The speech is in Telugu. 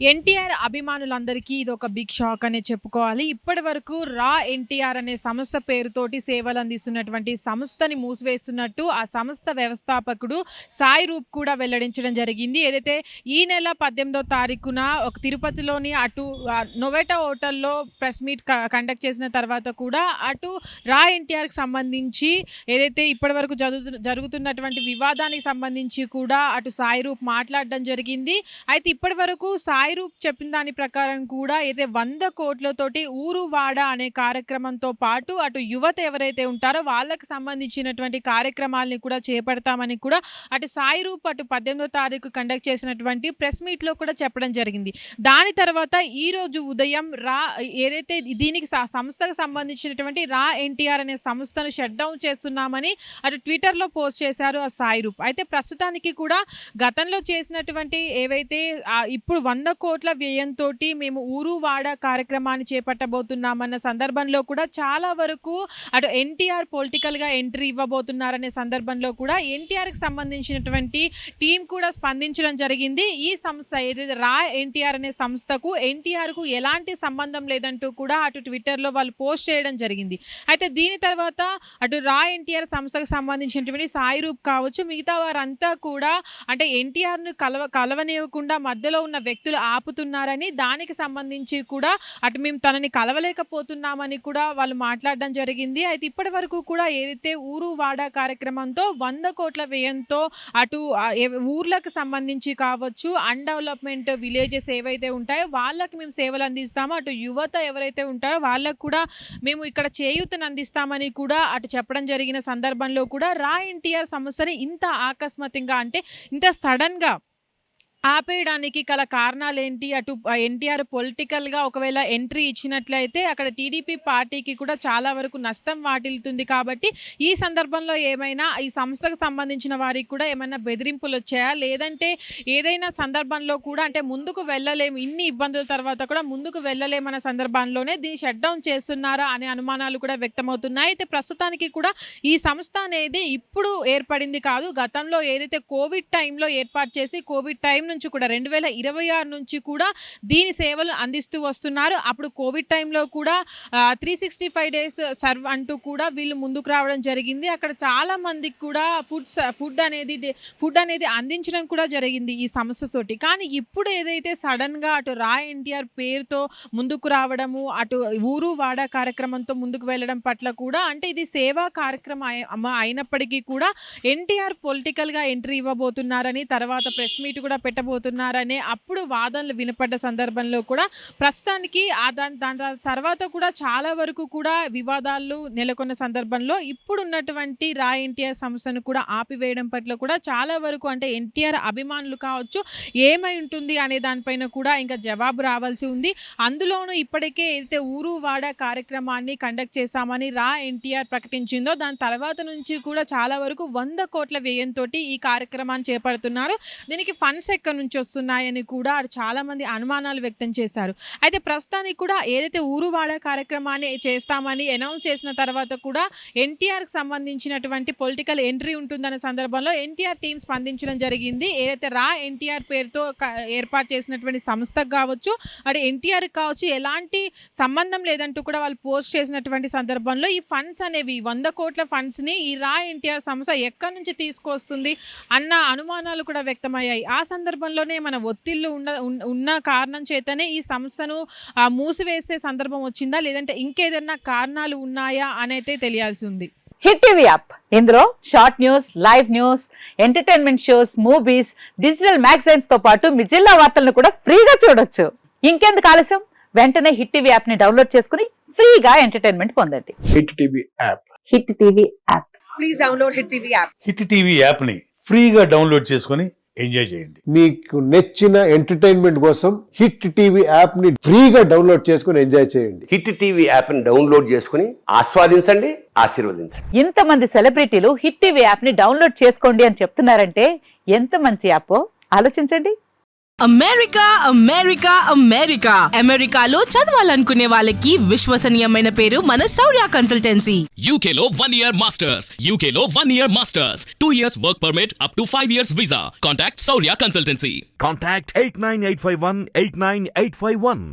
ఎన్టీఆర్ అభిమానులందరికీ ఇదొక బిగ్ షాక్ అనే చెప్పుకోవాలి. ఇప్పటివరకు రా ఎన్టీఆర్ అనే సంస్థ పేరుతోటి సేవలు అందిస్తున్నటువంటి సంస్థని మూసివేస్తున్నట్టు ఆ సంస్థ వ్యవస్థాపకుడు సాయి రూప్ కూడా వెల్లడించడం జరిగింది. ఏదైతే ఈ నెల 18వ తారీఖున ఒక తిరుపతిలోని అటు నోవేటా హోటల్లో ప్రెస్ మీట్ కండక్ట్ చేసిన తర్వాత కూడా అటు రా ఎన్టీఆర్కి సంబంధించి ఏదైతే ఇప్పటివరకు జరుగుతున్నటువంటి వివాదానికి సంబంధించి కూడా అటు సాయి రూప్ మాట్లాడడం జరిగింది. అయితే ఇప్పటివరకు సాయి రూప్ చెప్పిన దాని ప్రకారం కూడా అయితే 100 కోట్లతోటి ఊరు వాడ అనే కార్యక్రమంతో పాటు అటు యువత ఎవరైతే ఉంటారో వాళ్ళకి సంబంధించినటువంటి కార్యక్రమాలని కూడా చేపడతామని కూడా అటు సాయి రూప్ అటు 18వ తారీఖు కండక్ట్ చేసినటువంటి ప్రెస్ మీట్లో కూడా చెప్పడం జరిగింది. దాని తర్వాత ఈ రోజు ఉదయం ఏదైతే దీనికి సంస్థకు సంబంధించినటువంటి రా ఎన్టీఆర్ అనే సంస్థను షట్ డౌన్ చేస్తున్నామని అటు ట్విట్టర్లో పోస్ట్ చేశారు ఆ సాయి రూప్. అయితే ప్రస్తుతానికి కూడా గతంలో చేసినటువంటి ఏవైతే ఇప్పుడు 100 కోట్ల వ్యయంతో మేము ఊరు వాడ కార్యక్రమాన్ని చేపట్టబోతున్నామన్న సందర్భంలో కూడా చాలా వరకు అటు ఎన్టీఆర్ పొలిటికల్గా ఎంట్రీ ఇవ్వబోతున్నారనే సందర్భంలో కూడా ఎన్టీఆర్కి సంబంధించినటువంటి టీం కూడా స్పందించడం జరిగింది. ఈ సంస్థ ఏదైతే రా ఎన్టీఆర్ అనే సంస్థకు ఎన్టీఆర్కు ఎలాంటి సంబంధం లేదంటూ కూడా అటు ట్విట్టర్లో వాళ్ళు పోస్ట్ చేయడం జరిగింది. అయితే దీని తర్వాత అటు రా ఎన్టీఆర్ సంస్థకు సంబంధించినటువంటి సాయి రూప్ కావచ్చు మిగతా వారంతా కూడా అంటే ఎన్టీఆర్ను కలవనివ్వకుండా మధ్యలో ఉన్న వ్యక్తులు ఆపుతున్నారని దానికి సంబంధించి కూడా అటు మేము తనని కలవలేకపోతున్నామని కూడా వాళ్ళు మాట్లాడడం జరిగింది. అయితే ఇప్పటి వరకు కూడా ఏదైతే ఊరు వాడ కార్యక్రమంతో 100 కోట్ల వ్యయంతో అటు ఊర్లకు సంబంధించి కావచ్చు అన్డెవలప్మెంట్ విలేజెస్ ఏవైతే ఉంటాయో వాళ్ళకి మేము సేవలు అందిస్తామో అటు యువత ఎవరైతే ఉంటారో వాళ్ళకు కూడా మేము ఇక్కడ చేయూతను అందిస్తామని కూడా అటు చెప్పడం జరిగిన సందర్భంలో కూడా రా ఎన్టీఆర్ సంస్థని ఇంత ఆకస్మికంగా అంటే ఇంత సడన్గా ఆపేయడానికి గల కారణాలు ఏంటి? అటు ఎన్టీఆర్ పొలిటికల్గా ఒకవేళ ఎంట్రీ ఇచ్చినట్లయితే అక్కడ టీడీపీ పార్టీకి కూడా చాలా వరకు నష్టం వాటిల్లుతుంది. కాబట్టి ఈ సందర్భంలో ఏమైనా ఈ సంస్థకు సంబంధించిన వారికి కూడా ఏమైనా బెదిరింపులు వచ్చాయా, లేదంటే ఏదైనా సందర్భంలో కూడా అంటే ముందుకు వెళ్ళలేము ఇన్ని ఇబ్బందుల తర్వాత కూడా ముందుకు వెళ్ళలేమన్న సందర్భంలోనే దీన్ని షట్ డౌన్ చేస్తున్నారా అనే అనుమానాలు కూడా వ్యక్తమవుతున్నాయి. అయితే ప్రస్తుతానికి కూడా ఈ సంస్థ అనేది ఇప్పుడు ఏర్పడింది కాదు, గతంలో ఏదైతే కోవిడ్ టైంలో ఏర్పాటు చేసి కోవిడ్ టైం నుంచి కూడా 2026 నుంచి కూడా దీని సేవలు అందిస్తూ వస్తున్నారు. అప్పుడు కోవిడ్ టైంలో కూడా 365 డేస్ సర్వ్ అంటూ కూడా వీళ్ళు ముందుకు రావడం జరిగింది. అక్కడ చాలా మందికి కూడా ఫుడ్ అనేది అందించడం కూడా జరిగింది ఈ సంస్థతోటి. కానీ ఇప్పుడు ఏదైతే సడన్గా అటు రా ఎన్టీఆర్ పేరుతో ముందుకు రావడము అటు ఊరు వాడ కార్యక్రమంతో ముందుకు వెళ్ళడం పట్ల కూడా అంటే ఇది సేవా కార్యక్రమం అయినప్పటికీ కూడా ఎన్టీఆర్ పొలిటికల్గా ఎంట్రీ ఇవ్వబోతున్నారని తర్వాత ప్రెస్ మీట్ కూడా పెట్టబోతున్నారనే అప్పుడు వాదనలు వినపడ్డ సందర్భంలో కూడా ప్రస్తుతానికి దాని తర్వాత కూడా చాలా వరకు కూడా వివాదాలు నెలకొన్న సందర్భంలో ఇప్పుడు ఉన్నటువంటి రా ఎన్టీఆర్ సంస్థను కూడా ఆపివేయడం పట్ల కూడా చాలా వరకు అంటే ఎన్టీఆర్ అభిమానులు కావచ్చు ఏమై ఉంటుంది అనే దానిపైన కూడా ఇంకా జవాబు రావాల్సి ఉంది. అందులోనూ ఇప్పటికే ఏదైతే ఊరు వాడ కార్యక్రమాన్ని కండక్ట్ చేశామని రా ఎన్టీఆర్ ప్రకటించిందో దాని తర్వాత నుంచి కూడా చాలా వరకు 100 కోట్ల వ్యయంతో ఈ కార్యక్రమాన్ని చేపడుతున్నారు. దీనికి ఫండ్స్ ఎక్కడి నుంచి వస్తున్నాయని కూడా చాలా మంది అనుమానాలు వ్యక్తం చేశారు. అయితే ప్రస్తుతానికి కూడా ఏదైతే ఊరు వాడ కార్యక్రమాన్ని చేస్తామని అనౌన్స్ చేసిన తర్వాత కూడా ఎన్టీఆర్కి సంబంధించినటువంటి పొలిటికల్ ఎంట్రీ ఉంటుందనే సందర్భంలో ఎన్టీఆర్ టీం స్పందించడం జరిగింది. ఏదైతే రా ఎన్టీఆర్ పేరుతో ఏర్పాటు చేసినటువంటి సంస్థకు కావచ్చు అది ఎన్టీఆర్కి కావచ్చు ఎలాంటి సంబంధం లేదంటూ కూడా వాళ్ళు పోస్ట్ చేసినటువంటి సందర్భంలో ఈ ఫండ్స్ అనేవి 100 కోట్ల ఫండ్స్ని ఈ రా ఎన్టీఆర్ సంస్థ ఎక్కడి నుంచి తీసుకొస్తుంది అన్న అనుమానాలు కూడా వ్యక్తమయ్యాయి. ఆ సందర్భంలోనే మన ఒత్తిళ్లు ఉన్న కారణం చేతనే ఈ సంస్థను మూసివేసే సందర్భం వచ్చిందా లేదంటే ఇంకేదన్నా కారణాలు ఉన్నాయా అనైతే తెలియాల్సి ఉంది. హిట్ టీవీ యాప్ ఇందులో short news, live news, entertainment shows, movies, digital magazines తో పాటు మీ జిల్లా వార్తలను కూడా ఫ్రీగా చూడొచ్చు. ఇంకెందుకు ఆలస్యం, వెంటనే హిట్ టీవీ యాప్ ని డౌన్లోడ్ చేసుకుని ఫ్రీగా ఎంటర్టైన్మెంట్ పొందండి. Hit TV app. Hit TV app. Please download hit TV app. Hit TV app ని ఫ్రీగా డౌన్లోడ్ చేసుకుని ఎంజాయ్ చేయండి. మీకు నచ్చిన ఎంటర్టైన్మెంట్ కోసం హిట్ టీవీ యాప్ ని ఫ్రీగా డౌన్లోడ్ చేసుకుని ఎంజాయ్ చేయండి. హిట్ టీవీ యాప్ ని డౌన్లోడ్ చేసుకుని ఆస్వాదించండి, ఆశీర్వదించండి. ఇంతమంది సెలబ్రిటీలు హిట్ టీవీ యాప్ ని డౌన్లోడ్ చేసుకోండి అని చెప్తున్నారంటే ఎంత మంచి యాప్ ఆలోచించండి. అమెరికా అమెరికా అమెరికా అమెరికాలో చదవాలనుకునే వాళ్ళకి విశ్వసనీయమైన పేరు మన శౌర్య consultancy. UK Law 1 Year Masters. UK Law 1 Year Masters. 2 years work permit up to 5 years visa. Contact Saurya Consultancy. Contact 89851 89851.